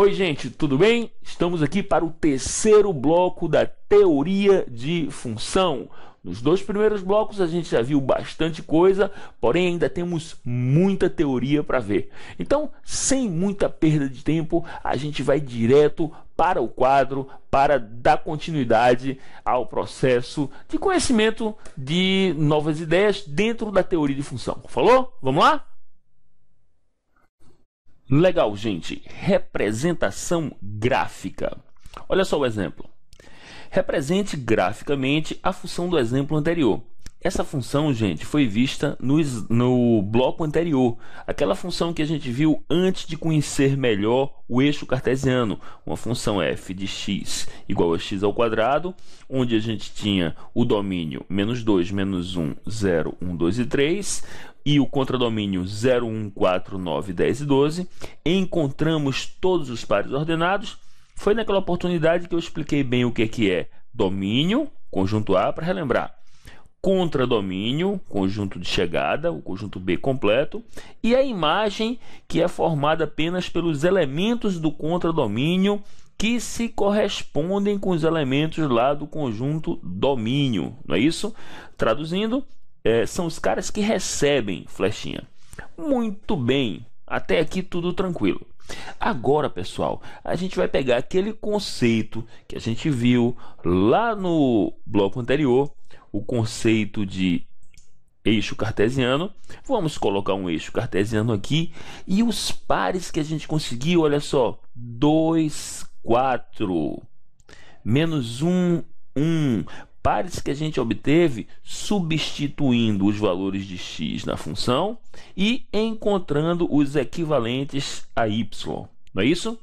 Oi, gente, tudo bem? Estamos aqui para o terceiro bloco da teoria de função. Nos dois primeiros blocos a gente já viu bastante coisa, porém ainda temos muita teoria para ver. Então, sem muita perda de tempo, a gente vai direto para o quadro para dar continuidade ao processo de conhecimento de novas ideias dentro da teoria de função. Falou? Vamos lá? Legal, gente. Representação gráfica. Olha só o exemplo. Represente graficamente a função do exemplo anterior. Essa função, gente, foi vista no bloco anterior. Aquela função que a gente viu antes de conhecer melhor o eixo cartesiano. Uma função f de x igual a x ao quadrado, onde a gente tinha o domínio menos 2, menos 1, 0, 1, 2 e 3, e o contradomínio 0, 1, 4, 9, 10 e 12. Encontramos todos os pares ordenados. Foi naquela oportunidade que eu expliquei bem o que é domínio, conjunto A, para relembrar. Contradomínio, conjunto de chegada, o conjunto B completo, e a imagem, que é formada apenas pelos elementos do contradomínio que se correspondem com os elementos lá do conjunto domínio, não é isso? Traduzindo, são os caras que recebem flechinha. Muito bem, até aqui tudo tranquilo. Agora, pessoal, a gente vai pegar aquele conceito que a gente viu lá no bloco anterior, o conceito de eixo cartesiano. Vamos colocar um eixo cartesiano aqui e os pares que a gente conseguiu, olha só, 2, 4, menos 1, 1. Pares que a gente obteve substituindo os valores de x na função e encontrando os equivalentes a y, não é isso?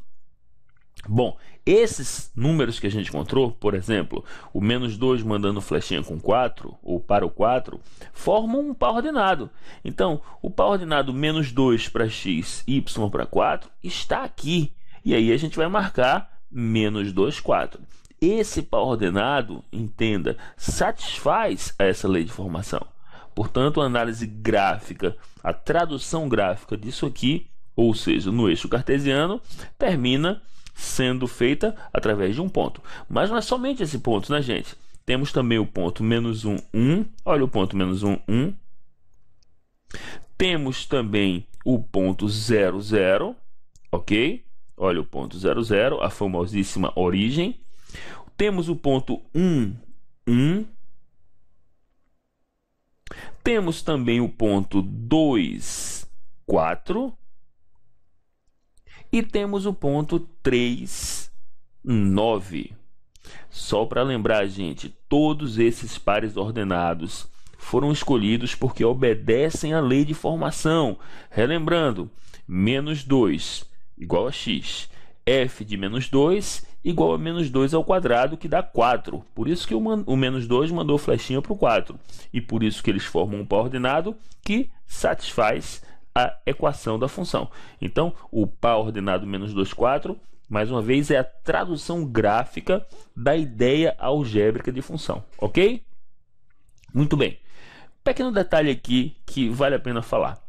Bom, esses números que a gente encontrou, por exemplo, o menos 2 mandando flechinha com 4, ou para o 4, formam um par ordenado. Então, o par ordenado menos 2 para x, y para 4, está aqui. E aí a gente vai marcar menos 2, 4. Esse par ordenado, entenda, satisfaz essa lei de formação. Portanto, a análise gráfica, a tradução gráfica disso aqui, ou seja, no eixo cartesiano, termina sendo feita através de um ponto. Mas não é somente esse ponto, né, gente? Temos também o ponto menos 1, 1. Olha o ponto menos 1, 1. Temos também o ponto 0, 0. Ok? Olha o ponto 0, 0, a famosíssima origem. Temos o ponto 1, 1. Temos também o ponto 2, 4. E temos o ponto 3, 9. Só para lembrar, gente, todos esses pares ordenados foram escolhidos porque obedecem à lei de formação. Relembrando, menos 2 igual a x. F de menos 2 igual a menos 2 ao quadrado, que dá 4. Por isso que o menos 2 mandou flechinha para o 4. E por isso que eles formam um par ordenado que satisfaz a equação da função. Então, o par ordenado menos 2, 4, mais uma vez, é a tradução gráfica da ideia algébrica de função. Ok? Muito bem. Pequeno detalhe aqui que vale a pena falar.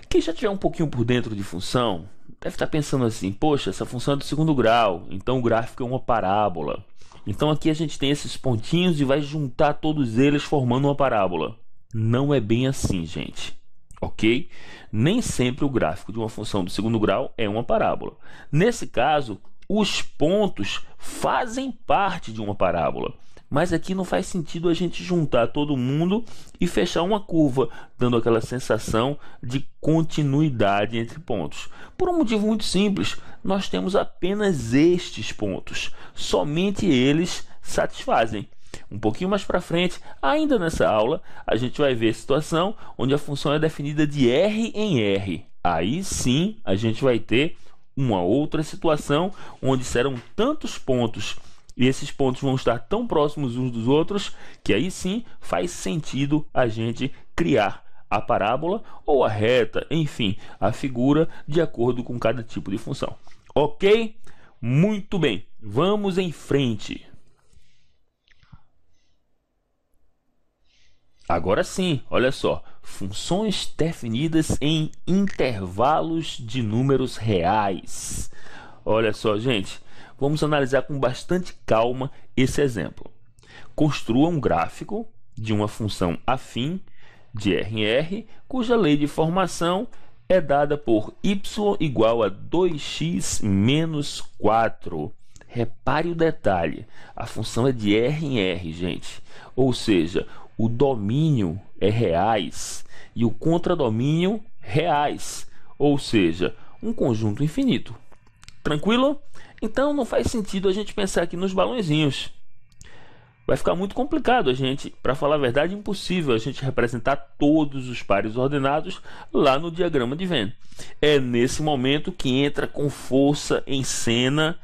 Quem já tiver um pouquinho por dentro de função deve estar pensando assim: poxa, essa função é do segundo grau, então o gráfico é uma parábola. Então aqui a gente tem esses pontinhos e vai juntar todos eles formando uma parábola. Não é bem assim, gente. Ok? Nem sempre o gráfico de uma função do segundo grau é uma parábola. Nesse caso, os pontos fazem parte de uma parábola. Mas aqui não faz sentido a gente juntar todo mundo e fechar uma curva, dando aquela sensação de continuidade entre pontos. Por um motivo muito simples, nós temos apenas estes pontos. Somente eles satisfazem. Um pouquinho mais para frente, ainda nessa aula, a gente vai ver a situação onde a função é definida de R em R. Aí sim, a gente vai ter uma outra situação onde serão tantos pontos e esses pontos vão estar tão próximos uns dos outros que aí sim faz sentido a gente criar a parábola ou a reta, enfim, a figura de acordo com cada tipo de função. Ok? Muito bem, vamos em frente. Agora sim, olha só, funções definidas em intervalos de números reais. Olha só, gente, vamos analisar com bastante calma esse exemplo. Construa um gráfico de uma função afim de R em R, cuja lei de formação é dada por y igual a 2x menos 4. Repare o detalhe, a função é de R em R, gente. Ou seja, o domínio é reais e o contradomínio reais. Ou seja, um conjunto infinito. Tranquilo? Então não faz sentido a gente pensar aqui nos balõezinhos. Vai ficar muito complicado a gente, para falar a verdade, impossível a gente representar todos os pares ordenados lá no diagrama de Venn. É nesse momento que entra com força em cena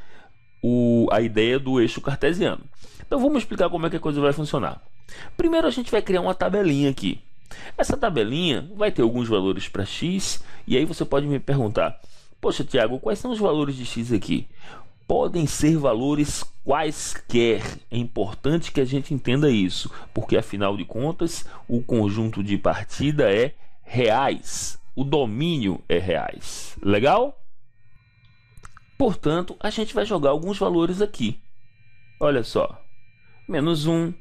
a ideia do eixo cartesiano. Então vamos explicar como é que a coisa vai funcionar. Primeiro a gente vai criar uma tabelinha aqui. Essa tabelinha vai ter alguns valores para x, e aí você pode me perguntar: poxa, Tiago, quais são os valores de x aqui? Podem ser valores quaisquer. É importante que a gente entenda isso, porque afinal de contas, o conjunto de partida é reais. O domínio é reais. Legal? Portanto, a gente vai jogar alguns valores aqui. Olha só. Menos 1,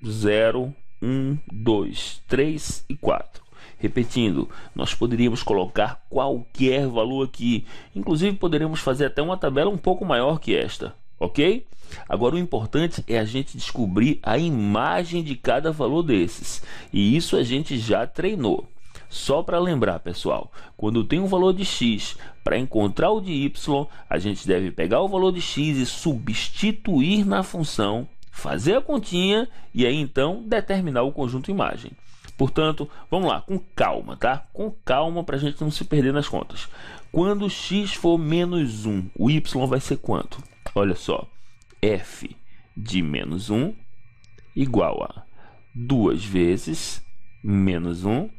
0, 1, 2, 3 e 4. Repetindo, nós poderíamos colocar qualquer valor aqui. Inclusive, poderíamos fazer até uma tabela um pouco maior que esta, ok? Agora, o importante é a gente descobrir a imagem de cada valor desses. E isso a gente já treinou. Só para lembrar, pessoal, quando tem um valor de x, para encontrar o de y, a gente deve pegar o valor de x e substituir na função, fazer a continha e aí então determinar o conjunto imagem. Portanto, vamos lá, com calma, tá? Com calma para a gente não se perder nas contas. Quando x for menos 1, o y vai ser quanto? Olha só, f de menos 1 igual a 2 vezes menos 1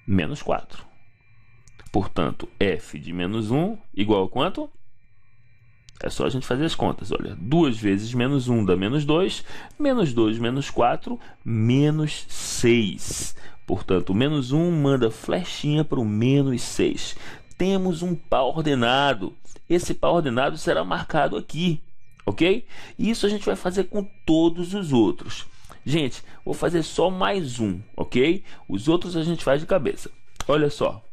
menos 4. Portanto, f de menos 1 igual a quanto? É só a gente fazer as contas, olha. 2 vezes menos 1 dá menos 2 menos 4, menos 6. Portanto, o menos 1 manda flechinha para o menos 6. Temos um par ordenado. Esse par ordenado será marcado aqui, ok? E isso a gente vai fazer com todos os outros. Gente, vou fazer só mais um, ok? Os outros a gente faz de cabeça. Olha só.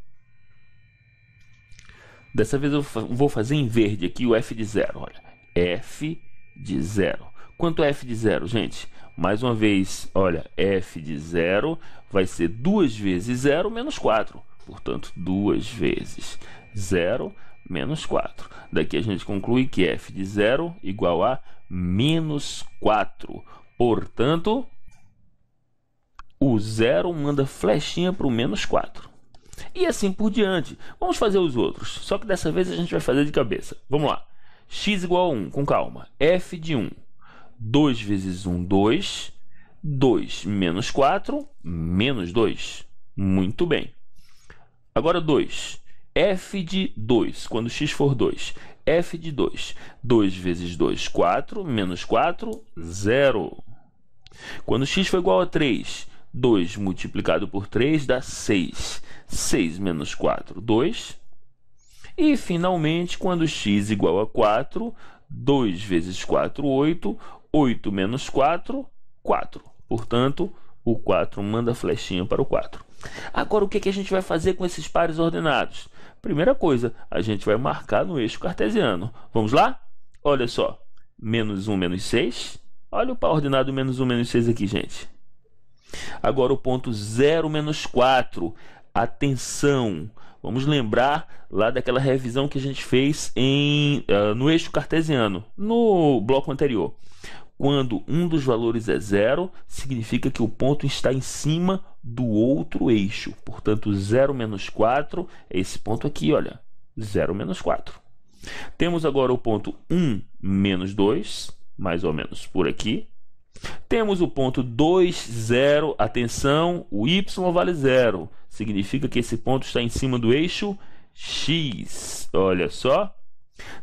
Dessa vez eu vou fazer em verde aqui o f de 0. Olha, f de 0. Quanto é f de 0, gente? Mais uma vez, olha, f de 0 vai ser 2 vezes 0 menos 4. Portanto, 2 vezes 0 menos 4. Daqui a gente conclui que f de 0 igual a menos 4. Portanto, o 0 manda flechinha para o menos 4. E assim por diante. Vamos fazer os outros. Só que dessa vez a gente vai fazer de cabeça. Vamos lá. X igual a 1, com calma. F de 1. 2 vezes 1, 2. 2 menos 4, menos 2. Muito bem. Agora 2. F de 2, quando x for 2. F de 2. 2 vezes 2, 4. Menos 4, 0. Quando x for igual a 3, 2 multiplicado por 3 dá 6. 6 menos 4, 2. E, finalmente, quando x igual a 4, 2 vezes 4, 8. 8 menos 4, 4. Portanto, o 4 manda flechinha para o 4. Agora, o que a gente vai fazer com esses pares ordenados? Primeira coisa, a gente vai marcar no eixo cartesiano. Vamos lá? Olha só. Menos 1, menos 6. Olha o par ordenado menos 1, menos 6 aqui, gente. Agora o ponto 0, menos 4. Atenção! Vamos lembrar lá daquela revisão que a gente fez no eixo cartesiano, no bloco anterior. Quando um dos valores é 0, significa que o ponto está em cima do outro eixo. Portanto, 0 menos 4 é esse ponto aqui, olha. 0 menos 4. Temos agora o ponto 1 menos 2, mais ou menos por aqui. Temos o ponto 2, 0. Atenção, o y vale 0. Significa que esse ponto está em cima do eixo x. Olha só.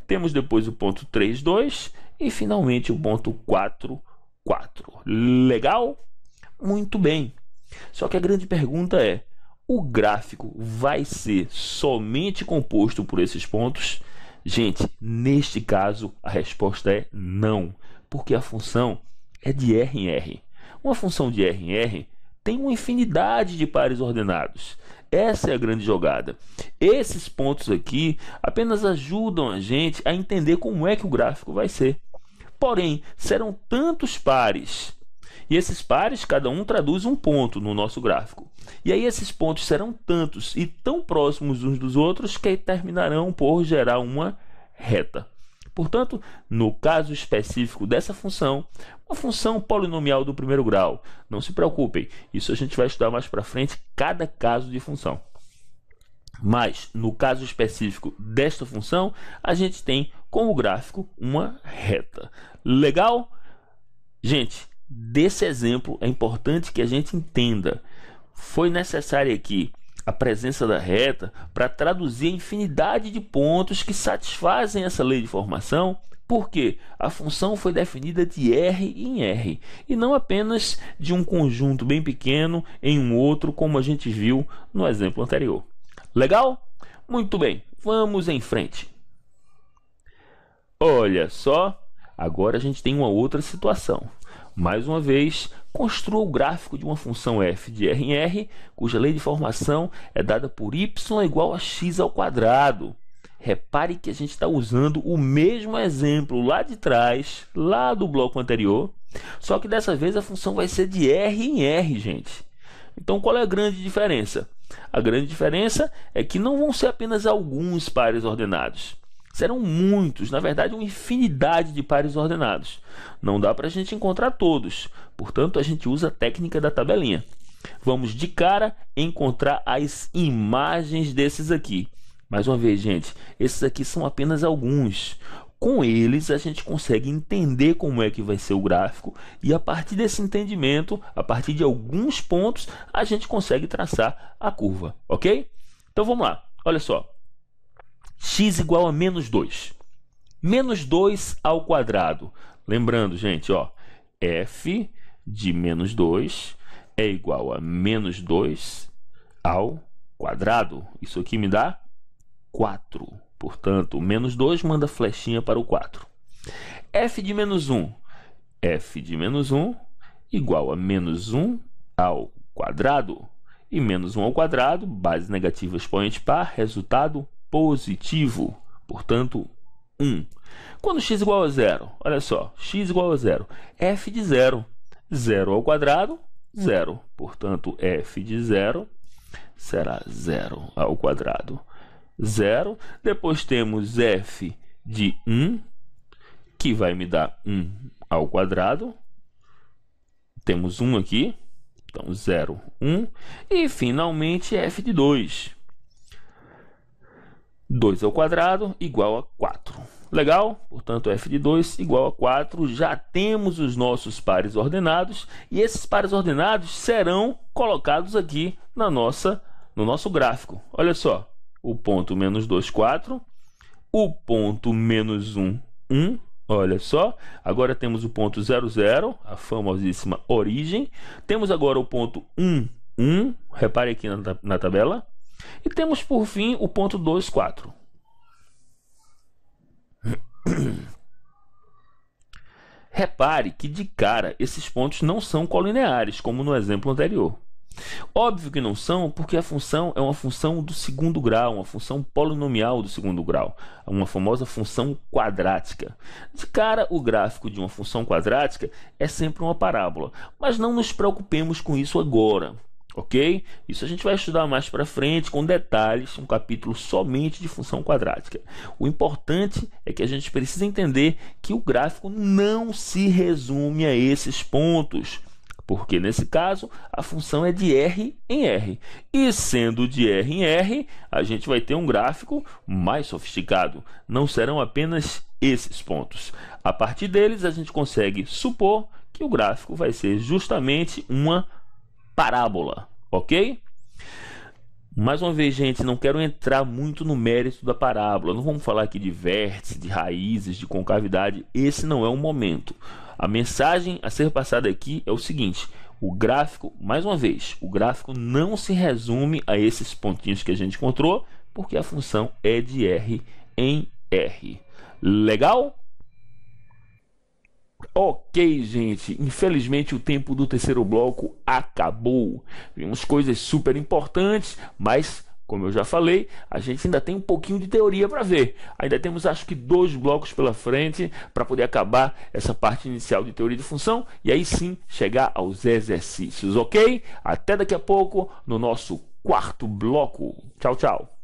Temos depois o ponto 3, 2. E finalmente o ponto 4, 4. Legal? Muito bem. Só que a grande pergunta é: o gráfico vai ser somente composto por esses pontos? Gente, neste caso, a resposta é não, porque a função é de R em R. Uma função de R em R tem uma infinidade de pares ordenados. Essa é a grande jogada. Esses pontos aqui apenas ajudam a gente a entender como é que o gráfico vai ser. Porém, serão tantos pares, e esses pares, cada um traduz um ponto no nosso gráfico. E aí esses pontos serão tantos e tão próximos uns dos outros que terminarão por gerar uma reta. Portanto, no caso específico dessa função, uma função polinomial do primeiro grau. Não se preocupem, isso a gente vai estudar mais para frente, cada caso de função. Mas, no caso específico desta função, a gente tem como gráfico uma reta. Legal? Gente, desse exemplo é importante que a gente entenda. Foi necessária aqui a presença da reta para traduzir a infinidade de pontos que satisfazem essa lei de formação, porque a função foi definida de R em R, e não apenas de um conjunto bem pequeno em um outro, como a gente viu no exemplo anterior. Legal? Muito bem, vamos em frente. Olha só, agora a gente tem uma outra situação. Mais uma vez, construa o gráfico de uma função f de R em R, cuja lei de formação é dada por y igual a x ao quadrado. Repare que a gente está usando o mesmo exemplo lá de trás, lá do bloco anterior, só que dessa vez a função vai ser de R em R, gente. Então, qual é a grande diferença? A grande diferença é que não vão ser apenas alguns pares ordenados. Serão muitos, na verdade, uma infinidade de pares ordenados. Não dá para a gente encontrar todos, portanto, a gente usa a técnica da tabelinha. Vamos de cara encontrar as imagens desses aqui. Mais uma vez, gente, esses aqui são apenas alguns. Com eles, a gente consegue entender como é que vai ser o gráfico e, a partir desse entendimento, a partir de alguns pontos, a gente consegue traçar a curva, ok? Então, vamos lá. Olha só. X igual a menos 2. Menos 2 ao quadrado. Lembrando, gente, ó, f de menos 2 é igual a menos 2 ao quadrado. Isso aqui me dá 4. Portanto, menos 2 manda flechinha para o 4. F de menos 1. F de menos 1 igual a menos 1 ao quadrado. E menos 1 ao quadrado, base negativa expoente par, resultado positivo, portanto 1. Quando x igual a 0, olha só, x igual a 0, f de 0, 0 ao quadrado, 0, portanto f de 0 será 0 ao quadrado, 0. Depois temos f de 1, que vai me dar 1 ao quadrado, temos 1 aqui, então 0, 1, e finalmente f de 2. 2 ao quadrado igual a 4. Legal? Portanto, f de 2 igual a 4. Já temos os nossos pares ordenados e esses pares ordenados serão colocados aqui no nosso gráfico. Olha só, o ponto menos 2, 4. O ponto menos 1, 1. Olha só, agora temos o ponto 0, 0, a famosíssima origem. Temos agora o ponto 1, 1. Repare aqui na tabela. E temos, por fim, o ponto 2, 4. Repare que, de cara, esses pontos não são colineares, como no exemplo anterior. Óbvio que não são, porque a função é uma função do segundo grau, uma função polinomial do segundo grau, uma famosa função quadrática. De cara, o gráfico de uma função quadrática é sempre uma parábola, mas não nos preocupemos com isso agora. Ok? Isso a gente vai estudar mais para frente com detalhes, um capítulo somente de função quadrática. O importante é que a gente precisa entender que o gráfico não se resume a esses pontos, porque nesse caso a função é de R em R. E sendo de R em R, a gente vai ter um gráfico mais sofisticado. Não serão apenas esses pontos. A partir deles, a gente consegue supor que o gráfico vai ser justamente uma parábola, ok? Mais uma vez, gente, não quero entrar muito no mérito da parábola. Não vamos falar aqui de vértices, de raízes, de concavidade. Esse não é o momento. A mensagem a ser passada aqui é o seguinte: o gráfico, mais uma vez, o gráfico não se resume a esses pontinhos que a gente encontrou, porque a função é de R em R. Legal? Ok, gente, infelizmente o tempo do terceiro bloco acabou. Vimos coisas super importantes, mas, como eu já falei, a gente ainda tem um pouquinho de teoria para ver. Ainda temos, acho que, 2 blocos pela frente para poder acabar essa parte inicial de teoria de função e aí sim chegar aos exercícios, ok? Até daqui a pouco no nosso 4º bloco. Tchau, tchau.